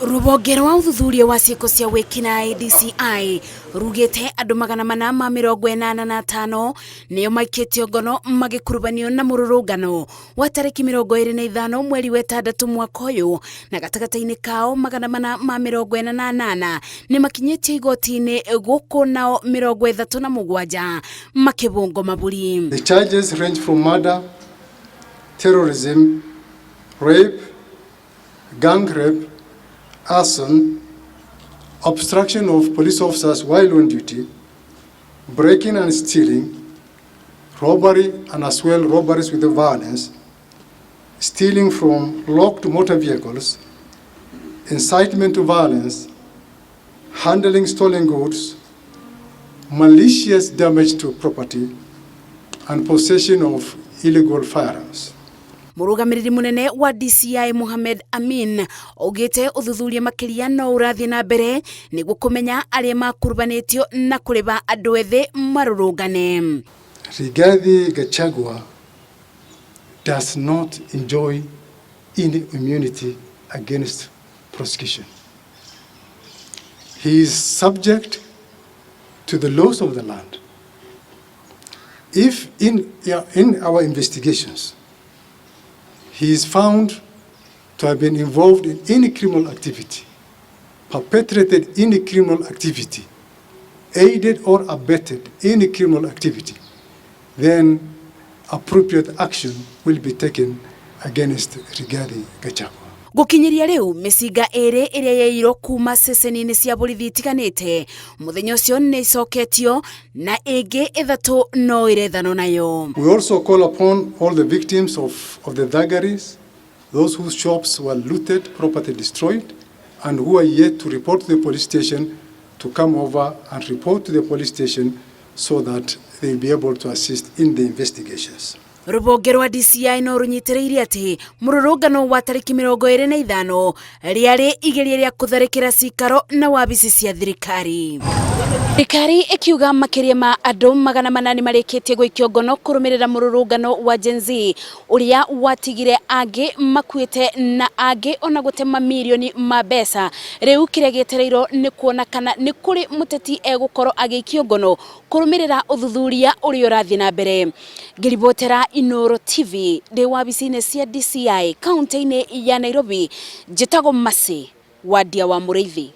Rũhonge rwa ũthuthuria wa ciĩko cia wĩkinaĩ DCI rugĩte andũ 485 nĩo maikĩtio ngono magĩkuruhanio na mũrũrũngano wa tarĩki 25 mweri wa 6 mwaka ũyũ, na gatagatĩ-inĩ kao 448 nĩ makinyĩtio igoti-inĩ gũkũ nao 37 makĩbũngwo mabũri. The charges range from murder, terrorism, rape, gang rape, arson, obstruction of police officers while on duty, breaking and stealing, robbery and as well robberies with violence, stealing from locked motor vehicles, incitement to violence, handling stolen goods, malicious damage to property, and possession of illegal firearms. Mũrũgamĩrĩri mũnene wa DCI Mohamed Amin augĩte ũthuthuria makĩria no ũrathiĩ na mbere nĩguo kũmenya arĩa makuruhanĩtio na kũrĩba andũ ethĩ marũrũngane. Rigathi Gachagua does not enjoy any immunity against prosecution. He is subject to the laws of the land. If in our investigations he is found to have been involved in any criminal activity, perpetrated any criminal activity, aided or abetted any criminal activity, then appropriate action will be taken against Rigathi Gachagua. Gũkinyĩria rĩu mĩcinga ĩrĩ ĩrĩa yaiyirwo kuma ceceni-inĩ cia borithi itiganĩte mũthenya ũcio nĩ icoketio na ĩngĩ ithatũ no ĩrethanwo nayo. We also call upon all the victims of the thuggeries, those whose shops were looted, property destroyed, and who are yet to report to the police station to come over and report to the police station so that they will be able to assist in the investigations. Rũhonge rwa DCI no rũnyitĩrĩire atĩ mũrũrũngano wa tarĩki 25 rĩarĩ igeria rĩa kũtharĩkĩra cikaro na wabici cia thirikari. Thirikari ikiuga makĩria ma andũ 400 marĩkĩtie gũikio ngono kũrũmĩrĩra mũrũrũngano wa Genz ũrĩa watigire angĩ makuĩte na angĩ ona gũte mamirioni ma mbeca. Rĩu kĩrĩa gĩetereirwo nĩ kuona kana nĩ kũrĩ mũteti egũkorwo agĩikio ngono kũrũmĩrĩra ũthuthuria ũrĩa ũrathiĩ na mbere. Ngĩribotera Inoro TV ndĩ wabici-inĩ cia DCI kaunti-inĩ ya Nairobi, njĩtagwo Masi Wadia wa Mũrĩithi.